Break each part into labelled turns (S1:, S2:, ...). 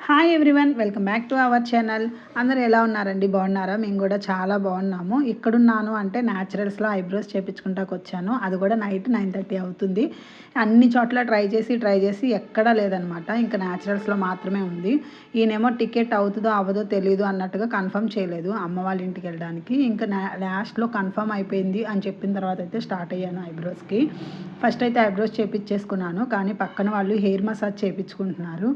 S1: Hi everyone, welcome back to our channel. అందరూ ఎలా ఉన్నారండి? బాగున్నారా? మేము కూడా చాలా బాగున్నాము. ఇక్కడున్నాను అంటే న్యాచురల్స్లో ఐబ్రోస్ చేయించుకుంటాకు వచ్చాను. అది కూడా నైట్ 9:30 అవుతుంది. అన్ని చోట్ల ట్రై చేసి ఎక్కడా లేదనమాట. ఇంకా న్యాచురల్స్లో మాత్రమే ఉంది. ఈయనేమో టికెట్ అవుతుందో అవ్వదో తెలియదు అన్నట్టుగా కన్ఫర్మ్ చేయలేదు అమ్మ వాళ్ళ ఇంటికి వెళ్ళడానికి. ఇంకా లాస్ట్లో కన్ఫర్మ్ అయిపోయింది అని చెప్పిన తర్వాత అయితే స్టార్ట్ అయ్యాను ఐబ్రోస్కి. ఫస్ట్ అయితే ఐబ్రోస్ చేయించేసుకున్నాను, కానీ పక్కన వాళ్ళు హెయిర్ మసాజ్ చేయించుకుంటున్నారు.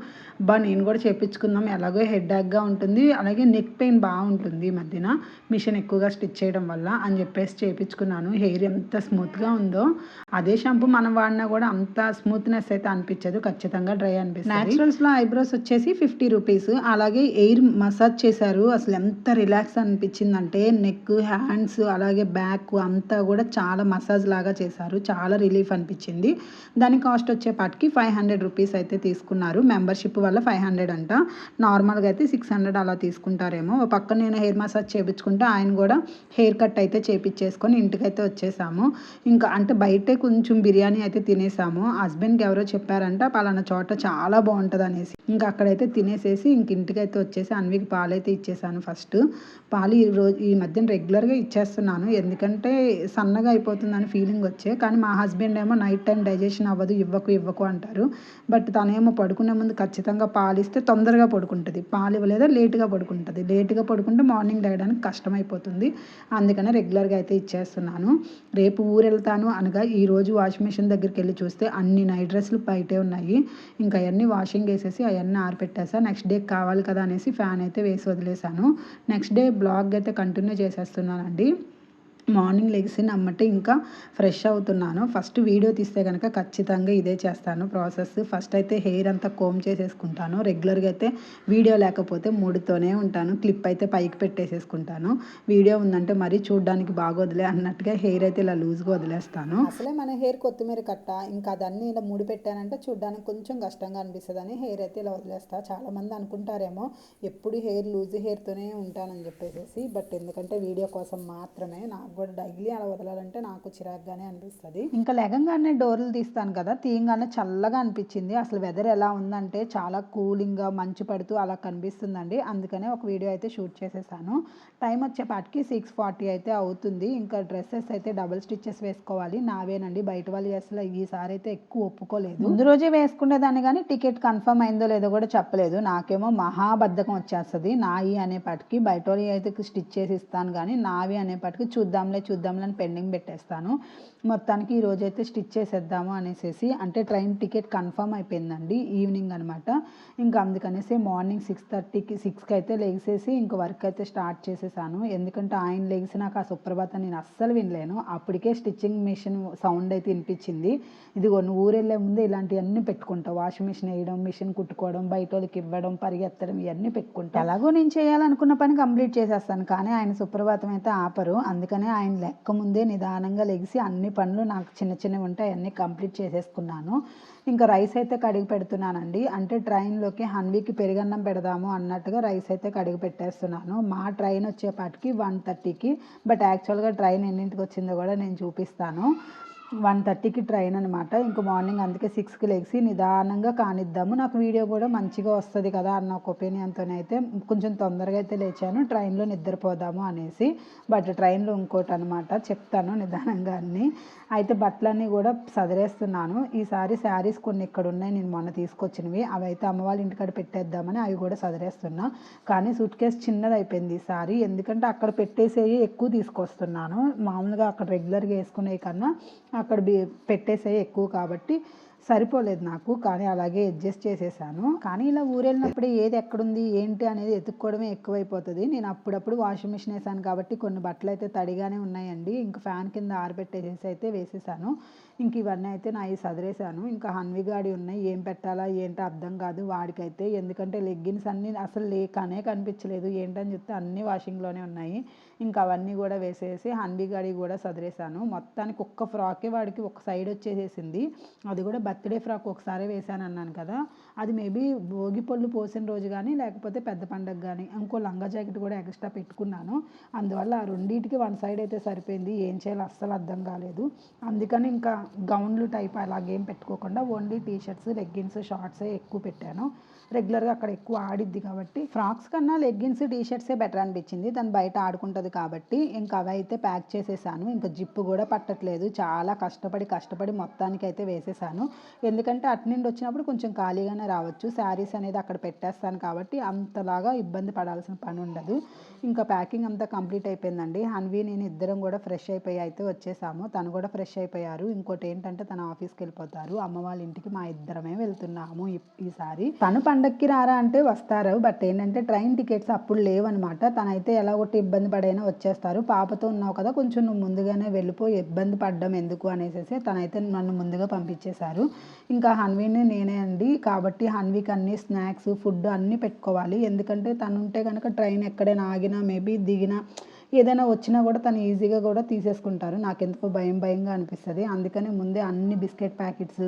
S1: నేను కూడా చేయించుకుందాం, ఎలాగో హెడ్ఏక్గా ఉంటుంది, అలాగే నెక్ పెయిన్ బాగుంటుంది ఈ మధ్యన మిషన్ ఎక్కువగా స్టిచ్ చేయడం వల్ల అని చెప్పేసి చేయించుకున్నాను. హెయిర్ ఎంత స్మూత్గా ఉందో, అదే షాంపూ మనం వాడినా కూడా అంత స్మూత్నెస్ అయితే అనిపించదు, ఖచ్చితంగా డ్రై అనిపిస్తుంది. న్యాచురల్స్లో ఐబ్రోస్ వచ్చేసి 50 రూపీస్. అలాగే ఎయిర్ మసాజ్ చేశారు, అసలు ఎంత రిలాక్స్ అనిపించిందంటే నెక్, హ్యాండ్స్, అలాగే బ్యాక్ అంతా కూడా చాలా మసాజ్ లాగా చేశారు. చాలా రిలీఫ్ అనిపించింది. దాని కాస్ట్ వచ్చేపాటికి 500 రూపీస్ అయితే తీసుకున్నారు. మెంబర్షిప్ వల్ల 500 అంట, నార్మల్గా అయితే 600 అలా తీసుకుంటారేమో. పక్కన నేను హెయిర్ మసాజ్ చేయించుకుంటే ఆయన కూడా హెయిర్ కట్ అయితే చేయించేసుకొని ఇంటికైతే వచ్చేసాము. ఇంకా అంటే బయటే కొంచెం బిర్యానీ అయితే తినేసాము. హస్బెండ్కి ఎవరో చెప్పారంట పలానా చోట చాలా బాగుంటుంది అనేసి, ఇంకా అక్కడైతే తినేసేసి ఇంటికైతే వచ్చేసి అన్వికి పాలైతే ఇచ్చేసాను. ఫస్ట్ పాలు ఈ మధ్యన రెగ్యులర్గా ఇచ్చేస్తున్నాను, ఎందుకంటే సన్నగా అయిపోతుందని ఫీలింగ్ వచ్చే. కానీ మా హస్బెండ్ ఏమో నైట్ టైం డైజెషన్ అవ్వదు, ఇవ్వకు అంటారు. బట్ తనేమో పడుకునే ముందు ఖచ్చితంగా పాలు ఇస్తే తొందరగా పడుకుంటుంది, పాలు ఇవ్వలేదా లేట్గా పడుకుంటుంది. లేట్గా పడుకుంటే మార్నింగ్ లేయడానికి కష్టమైపోతుంది. అందుకనే రెగ్యులర్గా అయితే ఇచ్చేస్తున్నాను. రేపు ఊరు వెళ్తాను అనగా ఈరోజు వాషింగ్ మిషన్ దగ్గరికి వెళ్ళి చూస్తే అన్ని నైట్ డ్రెస్సులు బయటే ఉన్నాయి. ఇంకా అవన్నీ వాషింగ్ వేసేసి అవన్నీ ఆరిపెట్టేసా. నెక్స్ట్ డే కావాలి కదా అనేసి ఫ్యాన్ అయితే వేసి వదిలేసాను. నెక్స్ట్ డే బ్లాగ్ అయితే కంటిన్యూ చేసేస్తున్నానండి. మార్నింగ్ లెగిసి నమ్మటే ఇంకా ఫ్రెష్ అవుతున్నాను. ఫస్ట్ వీడియో తీస్తే కనుక ఖచ్చితంగా ఇదే చేస్తాను ప్రాసెస్. ఫస్ట్ అయితే హెయిర్ అంతా కోమ్ చేసేసుకుంటాను. రెగ్యులర్గా అయితే వీడియో లేకపోతే మూడుతోనే ఉంటాను, క్లిప్ అయితే పైకి పెట్టేసేసుకుంటాను. వీడియో ఉందంటే మరీ చూడడానికి బాగోదులే అన్నట్టుగా హెయిర్ అయితే ఇలా లూజ్గా వదిలేస్తాను. అసలే మన హెయిర్ కొత్తిమీర కట్ట, ఇంకా అదన్నీ ఇలా ముడి పెట్టానంటే చూడడానికి కొంచెం కష్టంగా అనిపిస్తుంది అని హెయిర్ అయితే ఇలా వదిలేస్తా. చాలామంది అనుకుంటారేమో ఎప్పుడు హెయిర్ లూజ్ హెయిర్తోనే ఉంటానని చెప్పేసి, బట్ ఎందుకంటే వీడియో కోసం మాత్రమే. నాకు కూడా డైలీ అలా వదలాలంటే నాకు చిరాగ్గానే అనిపిస్తుంది. ఇంకా లెగంగానే డోర్లు తీస్తాను కదా, తీయంగానే చల్లగా అనిపించింది. అసలు వెదర్ ఎలా ఉందంటే చాలా కూలింగ్గా మంచు పడుతూ అలా కనిపిస్తుందండి. అందుకనే ఒక వీడియో అయితే షూట్ చేసేసాను. టైం వచ్చేపాటికి 6:40 అయితే అవుతుంది. ఇంకా డ్రెస్సెస్ అయితే డబుల్ స్టిచ్చెస్ వేసుకోవాలి. నావేనండి, బయట వాళ్ళు అసలు ఈసారి అయితే ఎక్కువ ఒప్పుకోలేదు. ముందు రోజే వేసుకునేదాన్ని కానీ టికెట్ కన్ఫర్మ్ అయిందో లేదో కూడా చెప్పలేదు. నాకేమో మహాబద్ధకం వచ్చేస్తుంది. నాయి అనేపాటికి బయట వాళ్ళు అయితే స్టిచ్ చేసి ఇస్తాను, కానీ నావి అనేపాటికి చూద్దాంలే అని పెండింగ్ పెట్టేస్తాను. మొత్తానికి ఈ రోజైతే స్టిచ్ చేసేద్దాము అనేసి, అంటే ట్రైన్ టికెట్ కన్ఫర్మ్ అయిపోయిందండి ఈవినింగ్ అనమాట. ఇంకా అందుకనేసి మార్నింగ్ 6:30కి అయితే లెగిసేసి ఇంకా వర్క్ అయితే స్టార్ట్ చేసేసాను. ఎందుకంటే ఆయన లెగిసినాక ఆ సుప్రభాతం నేను అస్సలు వినలేను. అప్పటికే స్టిచ్చింగ్ మిషన్ సౌండ్ అయితే వినిపించింది. ఇదిగో నువ్వు ఊరెళ్ళే ముందే ఇలాంటివన్నీ పెట్టుకుంటావు, వాషింగ్ మిషన్ వేయడం, మిషన్ కుట్టుకోవడం, బయట వాళ్ళకి ఇవ్వడం, పరిగెత్తడం, ఇవన్నీ పెట్టుకుంటాను. ఎలాగో నేను చేయాలనుకున్న పని కంప్లీట్ చేసేస్తాను, కానీ ఆయన సుప్రభాతం అయితే ఆపరు. అందుకనే ఆయన లెక్క ముందే నిదానంగా లెగిసి అన్ని పనులు నాకు చిన్నవి ఉంటాయి అన్నీ కంప్లీట్ చేసేసుకున్నాను. ఇంకా రైస్ అయితే కడిగి పెడుతున్నానండి. అంటే ట్రైన్లోకి హన్వీకి పెరుగన్నం పెడదాము అన్నట్టుగా రైస్ అయితే కడిగి పెట్టేస్తున్నాను. మా ట్రైన్ వచ్చేపాటికి 1:30కి, బట్ యాక్చువల్గా ట్రైన్ ఎన్నింటికి వచ్చిందో కూడా నేను చూపిస్తాను. 1:30కి ట్రైన్ అనమాట. ఇంకా మార్నింగ్ అందుకే 6కి లెగిసి నిదానంగా కానిద్దాము, నాకు వీడియో కూడా మంచిగా వస్తుంది కదా అన్న ఒక ఒపీనియన్తోనైతే కొంచెం తొందరగా అయితే లేచాను, ట్రైన్లో నిద్రపోదాము అనేసి. బట్ ట్రైన్లో ఇంకోటి అనమాట, చెప్తాను నిదానంగా అన్నీ. అయితే బట్టలన్నీ కూడా సదిరేస్తున్నాను. ఈసారి శారీస్ కొన్ని ఇక్కడ ఉన్నాయి, నేను మొన్న తీసుకొచ్చినవి, అవి అయితే అమ్మ వాళ్ళ ఇంటికాడ పెట్టేద్దామని అవి కూడా సదిరేస్తున్నా. కానీ సూట్ కేసు చిన్నది అయిపోయింది ఈసారి, ఎందుకంటే అక్కడ పెట్టేసేవి ఎక్కువ తీసుకొస్తున్నాను. మామూలుగా అక్కడ రెగ్యులర్గా వేసుకునే కన్నా అక్కడ పెట్టేసేవి ఎక్కువ కాబట్టి సరిపోలేదు నాకు, కానీ అలాగే అడ్జస్ట్ చేసేసాను. కానీ ఇలా ఊరెళ్ళినప్పుడు ఏది ఎక్కడుంది ఏంటి అనేది ఎత్తుక్కోవడమే ఎక్కువైపోతుంది. నేను అప్పుడప్పుడు వాషింగ్ మిషన్ వేసాను కాబట్టి కొన్ని బట్టలు అయితే తడిగానే ఉన్నాయండి. ఇంకా ఫ్యాన్ కింద ఆరబెట్టేసేసి అయితే వేసేసాను. ఇంక ఇవన్నీ అయితే నాయి సదిరేసాను. ఇంకా హన్విగాడి ఉన్నాయి, ఏం పెట్టాలా ఏంటో అర్థం కాదు వాడికైతే, ఎందుకంటే లెగ్గిన్స్ అన్నీ అసలు లేకనే కనిపించలేదు. ఏంటని చెప్తే అన్నీ వాషింగ్లోనే ఉన్నాయి. ఇంకా అవన్నీ కూడా వేసేసి హన్విగాడి కూడా సదిరేసాను. మొత్తానికి ఒక్క ఫ్రాకే వాడికి ఒక సైడ్ వచ్చేసేసింది. అది కూడా బర్త్డే ఫ్రాక్ ఒకసారి వేసాను అన్నాను కదా, అది మేబీ భోగి పళ్ళు పోసిన రోజు కానీ లేకపోతే పెద్ద పండగ కానీ. ఇంకో లంగా జాకెట్ కూడా ఎక్స్ట్రా పెట్టుకున్నాను, అందువల్ల ఆ రెండింటికి వన్ సైడ్ అయితే సరిపోయింది. ఏం చేయాలో అస్సలు అర్థం కాలేదు. అందుకని ఇంకా గౌన్లు టైప్ అలాగేం పెట్టుకోకుండా ఓన్లీ టీషర్ట్స్, లెగ్గిన్స్, షార్ట్సే ఎక్కువ పెట్టాను. రెగ్యులర్గా అక్కడ ఎక్కువ ఆడిద్ది కాబట్టి ఫ్రాక్స్ కన్నా లెగ్గిన్స్ టీ షర్ట్సే బెటర్ అనిపించింది. తను బయట ఆడుకుంటుంది కాబట్టి ఇంకా అవి అయితే ప్యాక్ చేసేసాను. ఇంకా జిప్పు కూడా పట్టట్లేదు, చాలా కష్టపడి మొత్తానికి అయితే వేసేసాను. ఎందుకంటే అటు నుండి వచ్చినప్పుడు కొంచెం ఖాళీగానే రావచ్చు, శారీస్ అనేది అక్కడ పెట్టేస్తాను కాబట్టి అంతలాగా ఇబ్బంది పడాల్సిన పని ఉండదు. ఇంకా ప్యాకింగ్ అంతా కంప్లీట్ అయిపోయిందండి. హన్వి నేను ఇద్దరం కూడా ఫ్రెష్ అయిపోయి అయితే వచ్చేసాము. తను కూడా ఫ్రెష్ అయిపోయారు. ఇంకోటి ఏంటంటే తన ఆఫీస్కి వెళ్ళిపోతారు, అమ్మ వాళ్ళ ఇంటికి మా ఇద్దరమే వెళ్తున్నాము ఈసారి. తను పండక్కి రారా అంటే వస్తారు, బట్ ఏంటంటే ట్రైన్ టికెట్స్ అప్పుడు లేవన్నమాట. తనైతే ఎలా ఒకటి ఇబ్బంది పడైనా వచ్చేస్తారు. పాపతో ఉన్నావు కదా, కొంచెం నువ్వు ముందుగానే వెళ్ళిపోయి ఇబ్బంది పడ్డం ఎందుకు అనేసి తనైతే నన్ను ముందుగా పంపించేశారు. ఇంకా హన్వీని నేనే అండి కాబట్టి హన్వీకి అన్ని స్నాక్స్ ఫుడ్ అన్నీ పెట్టుకోవాలి. ఎందుకంటే తను ఉంటే కనుక ట్రైన్ ఎక్కడైనా ఆగినా మేబీ దిగినా ఏదైనా వచ్చినా కూడా తను ఈజీగా కూడా తీసేసుకుంటారు. నాకెందుకో భయంగా అనిపిస్తుంది. అందుకని ముందే అన్ని బిస్కెట్ ప్యాకెట్స్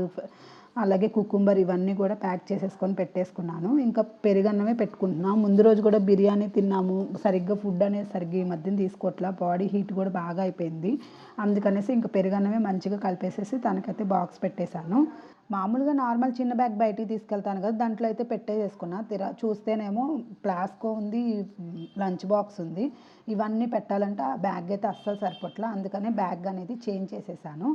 S1: అలాగే కుకుంబర్ ఇవన్నీ కూడా ప్యాక్ చేసేసుకొని పెట్టేసుకున్నాను. ఇంకా పెరుగన్నమే పెట్టుకుంటున్నాను. ముందు రోజు కూడా బిర్యానీ తిన్నాము, సరిగ్గా ఫుడ్ అనేది సరిగ్గా ఈ మధ్యన తీసుకోవట్లా, బాడీ హీట్ కూడా బాగా అయిపోయింది. అందుకనేసి ఇంకా పెరుగన్నమే మంచిగా కలిపేసేసి తనకైతే బాక్స్ పెట్టేశాను. మామూలుగా నార్మల్ చిన్న బ్యాగ్ బయటికి తీసుకెళ్తాను కదా, దాంట్లో అయితే పెట్టేసుకున్నా. చూస్తేనేమో ప్లాస్కో ఉంది, లంచ్ బాక్స్ ఉంది. ఇవన్నీ పెట్టాలంటే ఆ బ్యాగ్ అయితే అస్సలు సరిపోట్లా. అందుకనే బ్యాగ్ అనేది చేంజ్ చేసేసాను.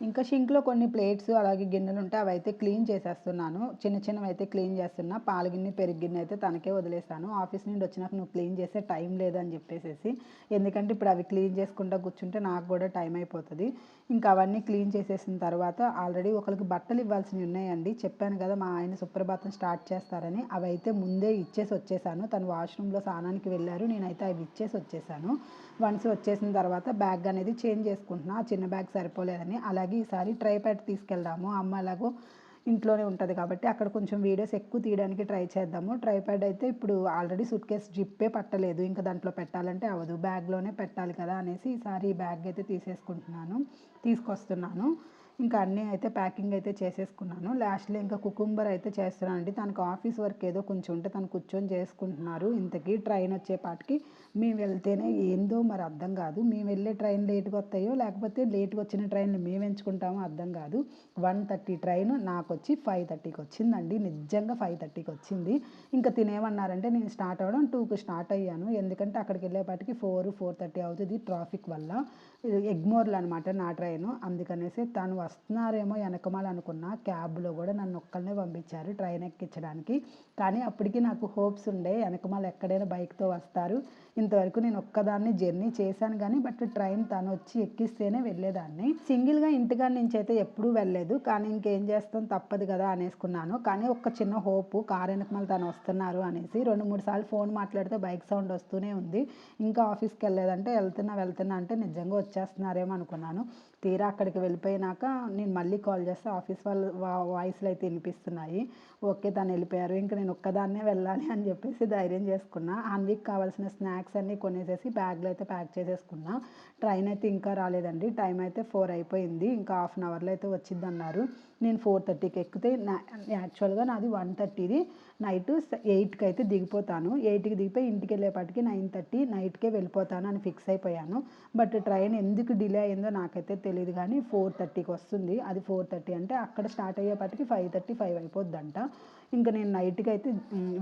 S1: ఇంకా షింక్లో కొన్ని ప్లేట్స్ అలాగే గిన్నెలు ఉంటే అవి అయితే క్లీన్ చేసేస్తున్నాను. చిన్నవి అయితే క్లీన్ చేస్తున్నా. పాల గిన్నె పెరుగు గిన్నె అయితే తనకే వదిలేసాను. ఆఫీస్ నుండి వచ్చినాక నువ్వు క్లీన్ చేసే టైం లేదని చెప్పేసి, ఎందుకంటే ఇప్పుడు అవి క్లీన్ చేసుకుంటూ కూర్చుంటే నాకు కూడా టైం అయిపోతుంది. ఇంకా అవన్నీ క్లీన్ చేసేసిన తర్వాత ఆల్రెడీ ఒకరికి బట్టలు ఇవ్వాల్సినవి ఉన్నాయండి. చెప్పాను కదా మా ఆయన సుప్రభాతం స్టార్ట్ చేస్తారని, అవి అయితే ముందే ఇచ్చేసి వచ్చేసాను. తను వాష్రూమ్లో స్నానానికి వెళ్ళారు, నేనైతే అవి ఇచ్చేసి వచ్చేసాను. వన్స్ వచ్చేసిన తర్వాత బ్యాగ్ అనేది చేంజ్ చేసుకుంటున్నా. ఆ చిన్న బ్యాగ్ సరిపోలేదని. అలాగే ఈసారి ట్రైప్యాడ్ తీసుకెళ్దాము, అమ్మ ఎలాగో ఇంట్లోనే ఉంటుంది కాబట్టి అక్కడ కొంచెం వీడియోస్ ఎక్కువ తీయడానికి ట్రై చేద్దాము. ట్రైప్యాడ్ అయితే ఇప్పుడు ఆల్రెడీ సూట్ కేస్ జిప్పే పట్టలేదు, ఇంకా దాంట్లో పెట్టాలంటే అవ్వదు, బ్యాగ్లోనే పెట్టాలి కదా అనేసి ఈసారి ఈ బ్యాగ్ అయితే తీసుకొస్తున్నాను. ఇంకా అన్నీ అయితే ప్యాకింగ్ అయితే చేసేసుకున్నాను. లాస్ట్లో ఇంకా కుకుంబర్ అయితే చేస్తున్నానండి. తనకు ఆఫీస్ వర్క్ ఏదో కొంచెం ఉంటే తను కూర్చొని చేసుకుంటున్నారు. ఇంతకీ ట్రైన్ వచ్చేపాటికి మేము వెళ్తేనే ఏందో మరి అర్థం కాదు. మేము వెళ్ళే ట్రైన్ లేట్గా వస్తాయో లేకపోతే లేట్గా వచ్చిన ట్రైన్లు మేము ఎంచుకుంటామో అర్థం కాదు. 1:30 ట్రైన్ నాకు వచ్చి 5:30కి వచ్చిందండి. నిజంగా 5:30కి వచ్చింది. ఇంకా తినేమన్నారంటే నేను స్టార్ట్ అవ్వడం 2కి స్టార్ట్ అయ్యాను. ఎందుకంటే అక్కడికి వెళ్ళేపాటికి 4:30 అవుతుంది ట్రాఫిక్ వల్ల. ఎగ్మోర్లు అనమాట నా ట్రైను. అందుకనేసి తను వస్తున్నారేమో వెనకమాల అనుకున్న, క్యాబ్లో కూడా నన్ను ఒక్కళ్ళనే పంపించారు ట్రైన్ ఎక్కించడానికి. కానీ అప్పటికి నాకు హోప్స్ ఉండే వెనకమాల ఎక్కడైనా బైక్తో వస్తారు. ఇంతవరకు నేను ఒక్కదాన్ని జర్నీ చేశాను కానీ బట్ ట్రైన్ తను వచ్చి ఎక్కిస్తేనే వెళ్ళేదాన్ని. సింగిల్గా ఇంటికాడ నుంచి అయితే ఎప్పుడూ వెళ్ళలేదు. కానీ ఇంకేం చేస్తాం, తప్పదు కదా అనేసుకున్నాను. కానీ ఒక చిన్న హోపు, కారు వెనకమాల తను వస్తున్నారు అనేసి 2-3 సార్లు ఫోన్ మాట్లాడితే బైక్ సౌండ్ వస్తూనే ఉంది. ఇంకా ఆఫీస్కి వెళ్ళలేదంటే వెళ్తున్నా అంటే నిజంగా వచ్చేస్తున్నారేమో అనుకున్నాను. తీరా అక్కడికి వెళ్ళిపోయినాక నేను మళ్ళీ కాల్ చేస్తే ఆఫీస్ వాళ్ళ వాయిస్లు అయితే వినిపిస్తున్నాయి. ఓకే తను వెళ్ళిపోయారు, ఇంకా నేను ఒక్కదాన్నే వెళ్ళాలి అని చెప్పేసి ధైర్యం చేసుకున్నా. 1 వీక్ కావాల్సిన స్నాక్స్ అన్నీ కొనేసేసి బ్యాగ్లో అయితే ప్యాక్ చేసేసుకున్నా. ట్రైన్ అయితే ఇంకా రాలేదండి. టైం అయితే 4 అయిపోయింది. ఇంకా హాఫ్ అన్ అవర్లో అయితే వచ్చింది అన్నారు. నేను 4:30కి ఎక్కితే యాక్చువల్గా నాది 1:30ది. నైట్ 8కి అయితే దిగిపోతాను. 8కి దిగిపోయి ఇంటికి వెళ్ళేపాటికి 9:30 నైట్కే వెళ్ళిపోతాను అని ఫిక్స్ అయిపోయాను. బట్ ట్రైన్ ఎందుకు డిలే అయిందో నాకైతే తెలియదు కానీ 4:30కి వస్తుంది. అది 4:30 అంటే అక్కడ స్టార్ట్ అయ్యేపాటికి 5:30, 5 అయిపోద్దంట. ఇంకా నేను నైట్కి అయితే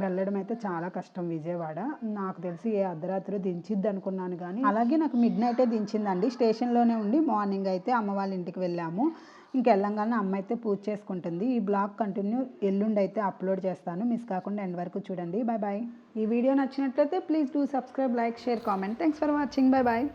S1: వెళ్ళడం అయితే చాలా కష్టం విజయవాడ. నాకు తెలిసి ఏ అర్ధరాత్రి దించిద్ది అనుకున్నాను కానీ అలాగే నాకు మిడ్ నైటే దించిందండి. స్టేషన్లోనే ఉండి మార్నింగ్ అయితే అమ్మ వాళ్ళ ఇంటికి వెళ్ళాము. ఇంకెళ్ళంగానే అమ్మ అయితే పూజ చేసుకుంటుంది. ఈ బ్లాగ్ కంటిన్యూ ఎల్లుండి అయితే అప్లోడ్ చేస్తాను. మిస్ కాకుండా ఎండ్ వరకు చూడండి. Bye bye. ఈ వీడియో నచ్చినట్లయితే please do subscribe, like, share, comment. Thanks for watching. Bye bye.